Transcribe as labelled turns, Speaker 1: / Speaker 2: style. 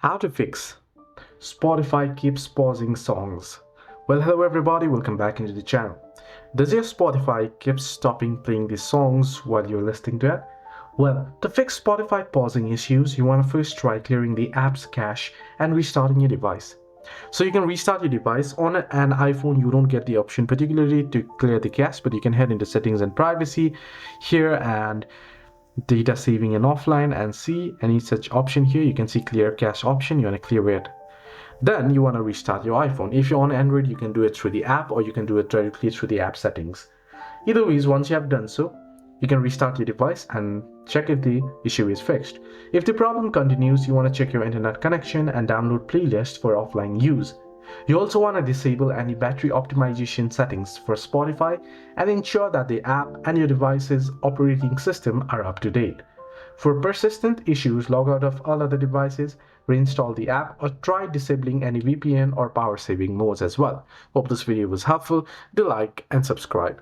Speaker 1: How to fix Spotify keeps pausing songs. Well, hello everybody, welcome back into the channel. Does your Spotify keep stopping playing the songs while you're listening to it? Well, to fix Spotify pausing issues, you want to first try clearing the app's cache and restarting your device. So you can restart your device. On an iPhone, you don't get the option particularly to clear the cache, but you can head into settings and privacy here and data saving and offline and see any such option here. You can see clear cache option. You want to clear it. Then you want to restart your iPhone. If you're on Android, you can do it through the app or you can do it directly through the app settings. Either ways, once you have done so, you can restart your device and check if the issue is fixed. If the problem continues, you want to check your internet connection and download playlists for offline use. You also want to disable any battery optimization settings for Spotify and ensure that the app and your device's operating system are up to date. For persistent issues, log out of all other devices, reinstall the app, or try disabling any VPN or power saving modes as well. Hope this video was helpful. Do like and subscribe.